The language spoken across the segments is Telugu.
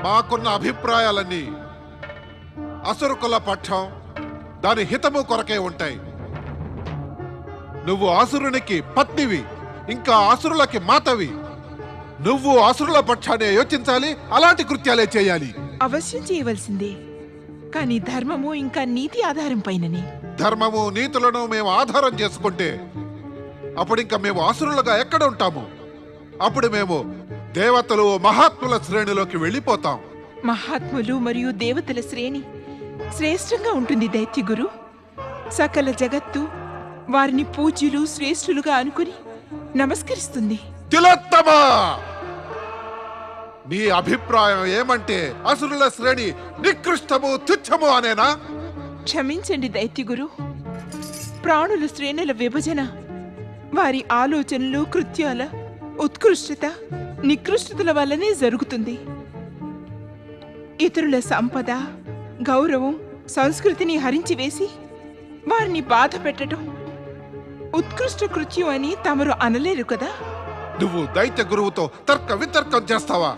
మాకున్న అభిప్రాయాలన్నీ అసురుకుల పక్షం దాని హితము కొరకే ఉంటాయి. నువ్వు అసురునికి పత్నివి, ఇంకా అసురులకి మాతవి. నువ్వు అసురుల పక్షాన్ని యోచించాలి, అలాంటి కృత్యాలే చేయాలి. అవశ్యం చేయవలసిందే, కానీ ధర్మము ఇంకా నీతి ఆధారం పైననే. ధర్మము నీతులను మేము ఆధారం చేసుకుంటే అప్పుడింక మేము అసురులుగా ఎక్కడ ఉంటాము? అప్పుడు మేము దేవతలు మహాత్ముల శ్రేణిలోకి వెళ్ళిపోతాం. మహాత్ములు మరియు దేవతల శ్రేణి శ్రేష్టంగా ఉంటుంది దైత్యగురు. సకల జగత్తు వారిని పూజ్యులు శ్రేష్ఠులుగా అనుకుని నమస్కరిస్తుంది. తిలోత్తమా, నీ అభిప్రాయం ఏమంటే అసురుల శ్రేణి నికృష్టము తుచ్చము అనేనా? క్షమించండి దైత్యగురు. ప్రాణుల శ్రేణుల విభజన వారి ఆలోచనలు, కృత్యాల ఉత్కృష్టత, నికృష్టతల వల్లనే జరుగుతుంది. ఇతరుల సంపద, గౌరవం, సంస్కృతిని హరించి వేసి వారిని బాధ పెట్టడం ఉత్కృష్ట కృత్యం అని తమరు అనలేరు కదా. నువ్వు దైత్య గురువుతో తర్క వితర్కం చేస్తావా?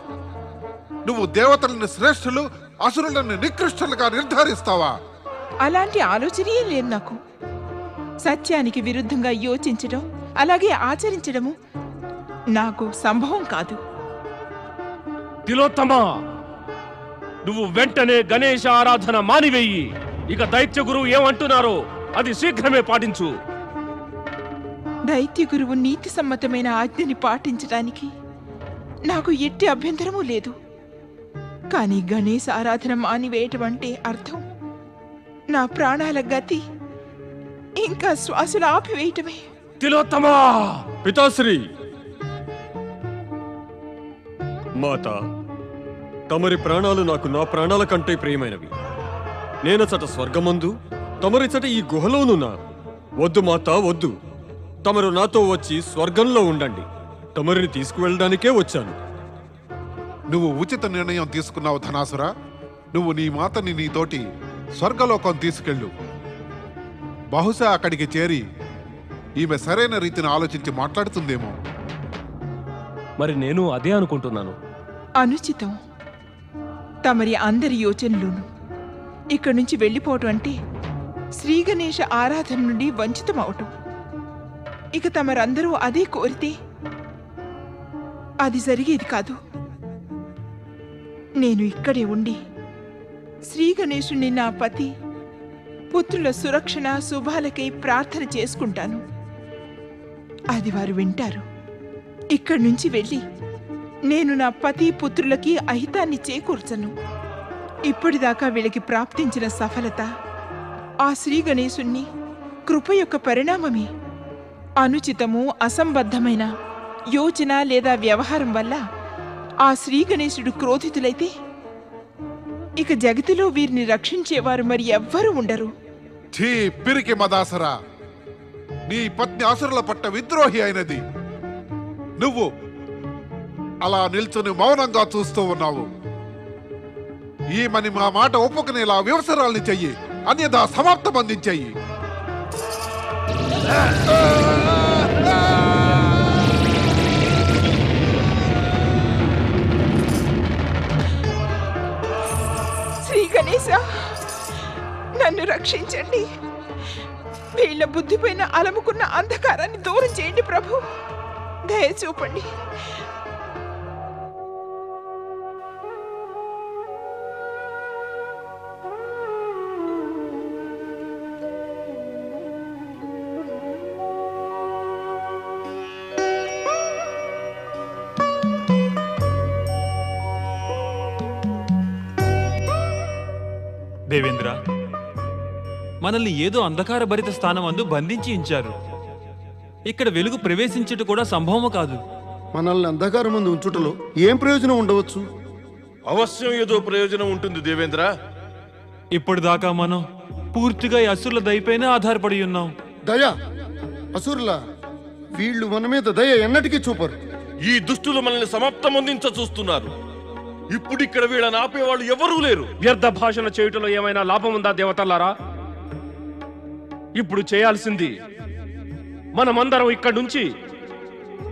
నువ్వు దేవతలను శ్రేష్ఠులు, అసురులను నికృష్టులుగా నిర్ధారిస్తావా? అలాంటి ఆలోచనే లేదు నాకు. సత్యానికి విరుద్ధంగా యోచించడం, అలాగే ఆచరించడము నాకు సంభవం కాదు. తిలోత్తమా, నువ్వు వెంటనే గణేశ ఆరాధన మానివేయి. ఇక దైత్య గురువు ఏమంటున్నారో అది శీఘ్రమే పాటించు. దైత్య గురువు నీతి సమ్మతమైన ఆజ్ఞని పాటించడానికి నాకు ఎట్టి అభ్యంతరమూ లేదు. కానీ గణేశ ఆరాధన మానివేయటం అంటే అర్థం నా ప్రాణాల గతి ఇంకా శ్వాసలు ఆపివేయటమే. తిలోత్తమా! పితాశ్రీ, మాత, తమరి ప్రాణాలు నాకు నా ప్రాణాల కంటే ప్రియమైనవి. నేనచట స్వర్గమందు, తమరిచట ఈ గుహలోనున్నా. వద్దు మాత, వద్దు. తమరు నాతో వచ్చి స్వర్గంలో ఉండండి. తమరిని తీసుకువెళ్ళడానికే వచ్చాను. నువ్వు ఉచిత నిర్ణయం తీసుకున్నావు ధనాసురా. నువ్వు నీ మాతని నీతోటి స్వర్గలోకం తీసుకెళ్ళు. బహుశా అక్కడికి చేరి ఈమె సరైన రీతిని ఆలోచించి మాట్లాడుతుందేమో. మరి నేను అదే అనుకుంటున్నాను. అనుచితం. తమరి అందరి యోచనలోను ఇక్కడి నుంచి వెళ్ళిపోవటం అంటే శ్రీ గణేశ ఆరాధన నుండి వంచితం అవటం. ఇక తమరందరూ అదే కోరితే అది జరిగేది కాదు. నేను ఇక్కడే ఉండి శ్రీ గణేశుని నా పతి పుత్రుల సురక్షణ శుభాలకై ప్రార్థన చేసుకుంటాను. అది వారు వింటారు. ఇక్కడి నుంచి వెళ్ళి నేను నా పతి పుత్రులకి అహితాన్ని చేకూర్చను. ఇప్పటిదాకా వీళ్ళకి ప్రాప్తించిన సఫలత ఆ శ్రీ గణేశుణ్ణి కృప యొక్క పరిణామమే. అనుచితము, అసంబద్ధమైన యోచన లేదా వ్యవహారం వల్ల ఆ శ్రీ గణేశుడు క్రోధితులైతే ఇక జగతిలో వీరిని రక్షించేవారు మరి ఎవ్వరూ ఉండరు. ఛీ, పిరికి మదాసరా! నీ పత్ని అసురుల పట్ల విద్రోహి అయినది. నువ్వు అలా నిల్చుని మౌనంగా చూస్తూ ఉన్నావు. ఈమెని మా మాట ఒప్పుకునేలా వ్యవసరాల్ని చెయ్యి, అన్యదా సమాప్తం అందించెయ్యి. శ్రీ గణేశ, నన్ను రక్షించండి. వీళ్ళ బుద్ధిపైన అలముకున్న అంధకారాన్ని దూరం చేయండి ప్రభు. దయ చూపండి. దేవేంద్ర, మనల్ని ఏదో అంధకార భరిత స్థానం అందు బంధించి ఉంచారు. ఇక్కడ వెలుగు ప్రవేశించుట కూడా సంభవము కాదు. మనల్ని అంధకారం ముందు ఉంచుటలో ఏం ప్రయోజనం ఉండవచ్చు? అవశ్యం ఏదో ప్రయోజనం ఉంటుంది దేవేంద్ర. ఇప్పటిదాకా మనం పూర్తిగా ఈ అసురుల దయపైనే ఆధారపడి ఉన్నాం. దయ అసురులా? వీళ్ళు మన మీద దయ ఎన్నటికీ చూపరు. ఈ దుష్టులు మనల్ని సమాప్తమందించ చూస్తున్నారు. ఇప్పుడు ఇక్కడ వీళ్ళని ఆపేవాళ్ళు ఎవరూ లేరు. వ్యర్థ భాషణ చేయుటలో ఏమైనా లాభం ఉందా దేవతల్లారా? ఇప్పుడు చేయాల్సింది మనమందరం ఇక్కడి నుంచి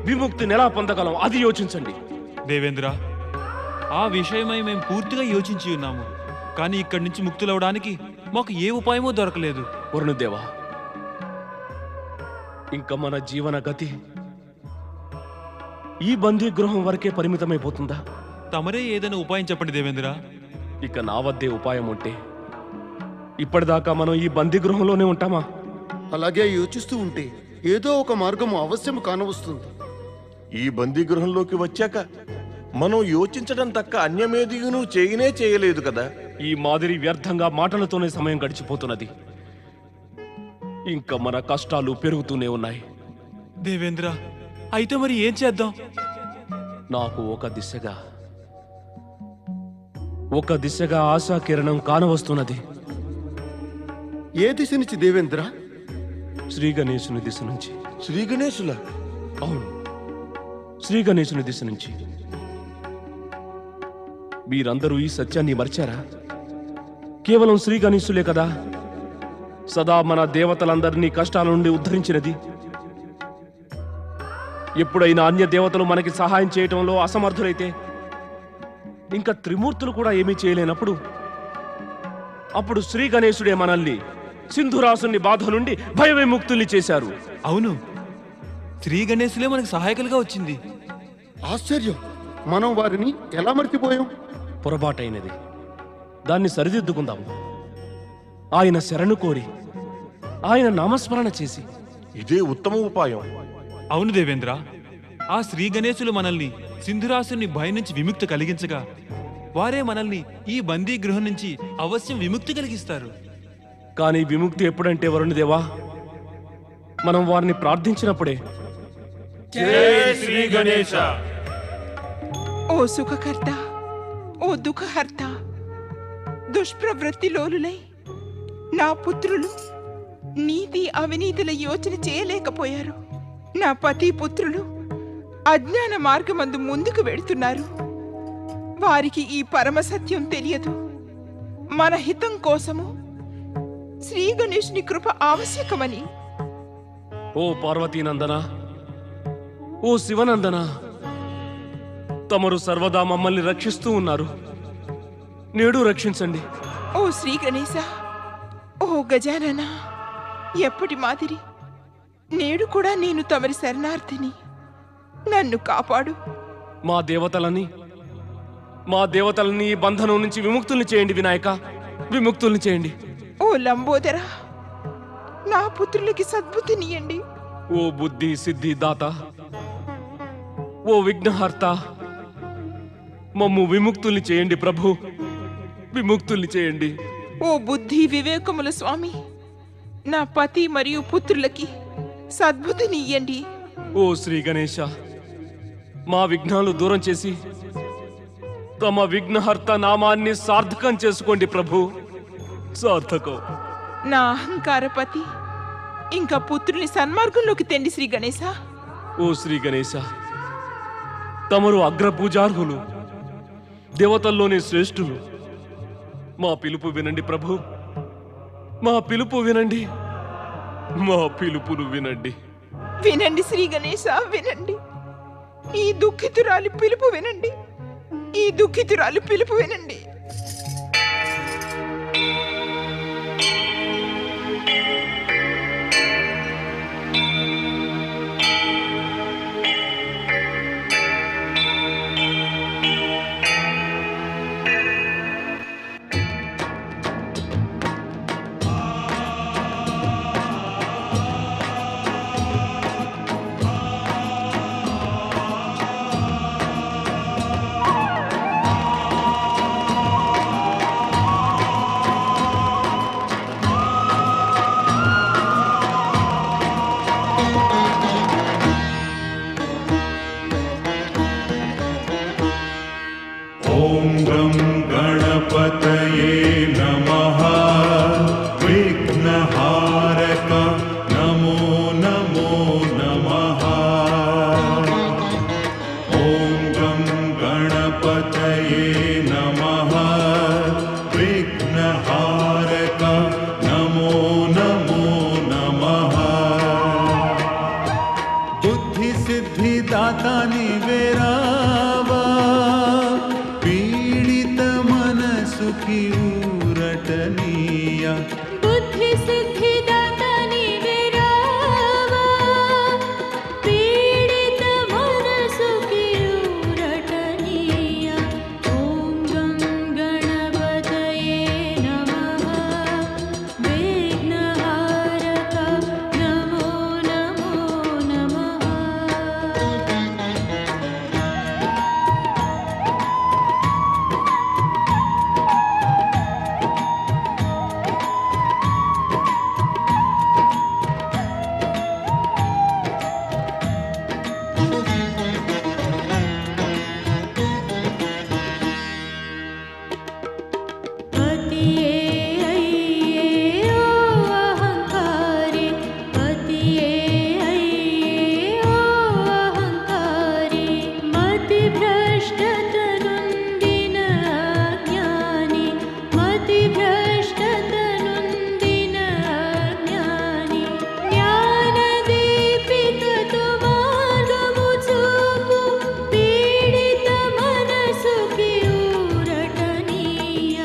విముక్తిని ఎలా పొందగలం అది యోచించండి. దేవేంద్ర, ఆ విషయమై మేము పూర్తిగా యోచించి ఉన్నాము. కానీ ఇక్కడి నుంచి ముక్తులవడానికి మాకు ఏ ఉపాయమో దొరకలేదు. వరుణదేవా, ఇంకా మన జీవన గతి ఈ బందీ గృహం వరకే పరిమితమైపోతుందా? తమరే ఏదైనా ఉపాయం చెప్పండి దేవేంద్ర. ఇక నా వద్దే ఉపాయం ఉంటే ఇప్పటిదాకా మనం ఈ బందీ గృహంలోనే ఉంటామా? అలాగే యోచిస్తూ ఉంటే ఏదో ఒక మార్గము అవశ్యం కానవస్తుంది. ఈ బందీ గృహంలోకి వచ్చాక మనం యోచించడం తక్క అన్యమేదియును చేయనే చేయలేదు కదా. ఈ మాదిరి వ్యర్థంగా మాటలతోనే సమయం గడిచిపోతున్నది. ఇంకా మన కష్టాలు పెరుగుతూనే ఉన్నాయి. దేవేంద్ర, అయితే మరి ఏం చేద్దాం? నాకు ఒక దిశగా ఆశా కిరణం కానవస్తున్నది. ఏ దిశ నుంచి దేవేంద్ర? శ్రీ గణేశుని దిశ నుంచి. శ్రీ గణేశుల? అవును, శ్రీ గణేశుని దిశ నుంచి. మీరందరూ ఈ సత్యాన్ని మర్చారా? కేవలం శ్రీ గణేశులే కదా సదా మన దేవతలందరినీ కష్టాల నుండి ఉద్ధరించినది. ఎప్పుడైనా అన్య దేవతలు మనకి సహాయం చేయటంలో అసమర్థులైతే, ఇంకా త్రిమూర్తులు కూడా ఏమీ చేయలేనప్పుడు, అప్పుడు శ్రీ గణేశుడే మనల్ని సింధురాసుని బాధ నుండి భయ విముక్తుల్ని చేశారు. అవును, శ్రీ గణేశులే మనకు సహాయకులుగా వచ్చింది. ఆశ్చర్యం! మనం వారిని ఎలా మర్చిపోయాం? పొరపాటైనది, దాన్ని సరిదిద్దుకుందాము. ఆయన శరణు కోరి, ఆయన నామస్మరణ చేసి. ఇదే ఉత్తమ ఉపాయం. అవును దేవేంద్ర, ఆ శ్రీ గణేశులు మనల్ని సింధురాసుని భయం నుంచి విముక్తి కలిగించగా, వారే మనల్ని ఈ బందీ గృహం నుంచి అవశ్యం విముక్తి కలిగిస్తారు. కానీ విముక్తి ఎప్పుడంటే వరుణదేవా, మనం వారిని ప్రార్థించినప్పుడే. శ్రీ గణేశ. ఓ సుఖకర్త, ఓ దుఃఖహర్త, దుష్ప్రవృత్తి లోలులై నా పుత్రులు నీతి అవినీతుల యోచన చేయలేకపోయారు. నా పతి పుత్రులు అజ్ఞాన మార్గమందు ముందుకు వెడుతున్నారు. వారికి ఈ పరమసత్యం తెలియదు. మన హితం కోసము శ్రీ గణేశుని కృప ఆవశ్యకమని. ఓ పార్వతీనందన, ఓ శివనందన, తమరు సర్వదా మమ్మల్ని రక్షిస్తూ ఉన్నారు. నేడు రక్షించండి. ఓ శ్రీ గణేశ, ఓ గజానన, ఎప్పటి మాదిరి నేడు కూడా నేను తమరి శరణార్థిని. నన్ను కాపాడు. మా దేవతలని ఈ బంధనం నుంచి విముక్తుల్ని చేయండి వినాయక, విముక్తుల్ని చేయండి. ఓ లంబోదర, నా పుత్రులకి సద్బుద్ధినియండి. ఓ బుద్ధి సిద్ధి దాత, ఓ విఘ్నహర్త, మమ్ము విముక్తుల్ని చేయండి ప్రభు, విముక్తుల్ని చేయండి. ఓ బుద్ధి వివేకముల స్వామి, నా పతి మరియు పుత్రులకి సద్బుద్ధినియ్యండి. ఓ శ్రీ గణేశ, మా విఘ్నాలు దూరం చేసి తమ విఘ్నహర్త నామాన్ని సార్థకం చేసుకోండి ప్రభు, సార్థకం. నా అహంకార పతి ఇంకా పుత్రుల్ని సన్మార్గంలోకి తెండి శ్రీ గణేశ. ఓ శ్రీ గణేశ, తమరు అగ్రపూజార్హులు, దేవతల్లోని శ్రేష్ఠులు. మా పిలుపు వినండి ప్రభు, మా పిలుపు వినండి, మా పిలుపును వినండి. వినండి శ్రీ గణేశ, వినండి. ఈ దుఃఖితురాలి పిలుపు వినండి, ఈ దుఃఖితురాలి పిలుపు వినండి. ॐ गं गणपतये नमः। विघ्नहारक नमो नमो नमः। ॐ गं गणपतये नमः। विघ्नहारक नमो नमो नमः। बुद्धि सिद्धि दाता निवेरावा, మనసుకి ఊరటనీయ బుద్ధి సిద్ధిదాత నీవే రావా పీడిత మనసుకి ఊరటనీయ ఓం గం గణపతయే నమః విఘ్నహారక నమో నమో నమః पतिये अय्ये ओ अहंकारी पतिये अय्ये ओ अहंकारी मतिभ्रष्टतनुन्दिन अज्ञानी मतिभ्रष्टतनुन्दिन अज्ञानी ज्ञानदीपिततु मार्गमु చూపు పీడిత మనసుకి ఊరటనీయ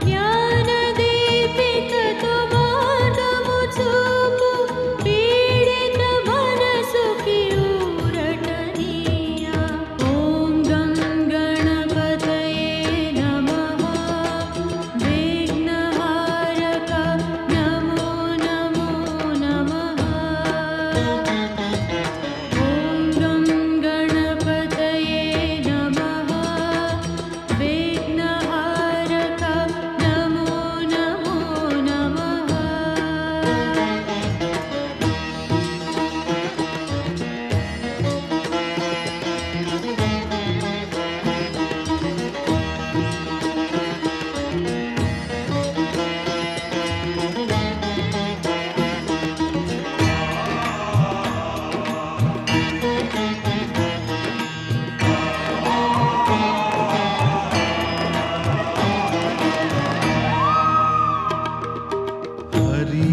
జ్ఞానదీపితతు మార్గము చూపు పీడిత మనసుకి ఊరటనీయ ఓం గం గణపతయే నమః విఘ్నహారక నమో నమో నమః ఓం గం గణపతయే నమః విఘ్నహారక నమో నమో నమః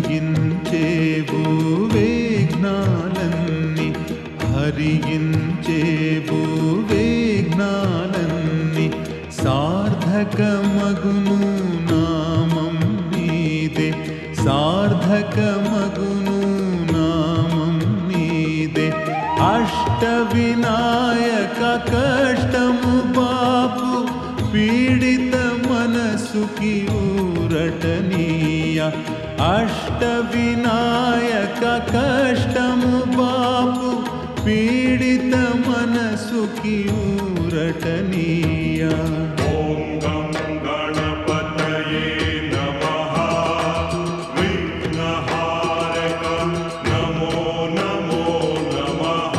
హరించేవు వేగ్నాలన్నీ హరించేవు వేగ్నాలన్నీ సార్థకమగును నామం నీదే సార్థకమగును నామం నీదే అష్ట వినాయక కష్టము బాపు పీడిత మనసుకి ఊరటనీయ అష్ట వినాయక కష్టము బాపు పీడిత మనసుకి ఊరటనీయ ఓం గం గణపతయే నమః విఘ్నహారక నమో నమో నమః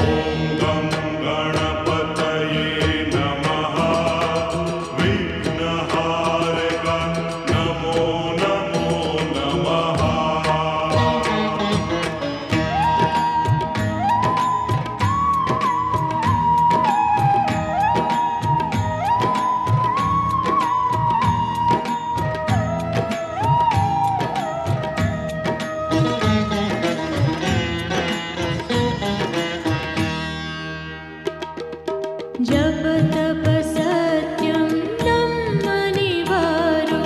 ఓం గం గణపతయే నమః విఘ్నహారక నమో నమో నమః जप तप सत्यं नम्मनि वारो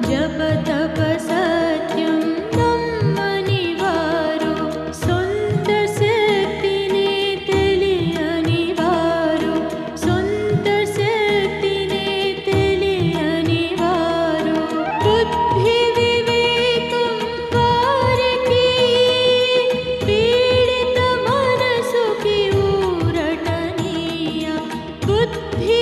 जप तप सत्यं नम्मनि वारो सొంత శక్తినే తెలియని వారు సొంత శక్తినే తెలియని వారు బుద్ధి వివేకం వారికి పీడిత మనసుకి ఊరటనీయ బుద్ధి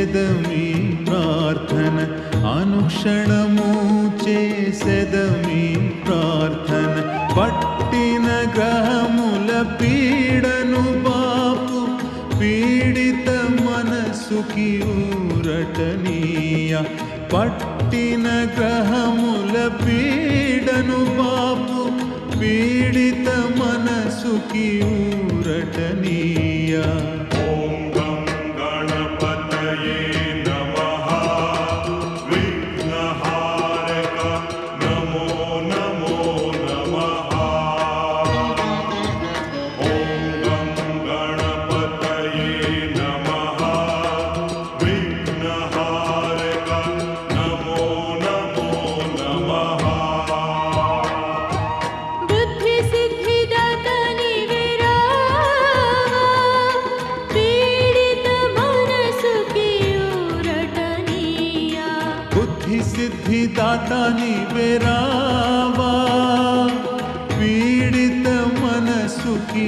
చేసెదమీ ప్రార్థన, అనుక్షణము చేసెదమీ ప్రార్థన. పట్టిన గ్రహముల పీడను బాపు, పీడిత మనసుకి ఊరటనీయ. పట్టిన గ్రహముల పీడను బాపు, పీడిత మనసుకి ఊరటనీయ. సిద్ధిదాత నీవే రావా, పీడిత మనసుకి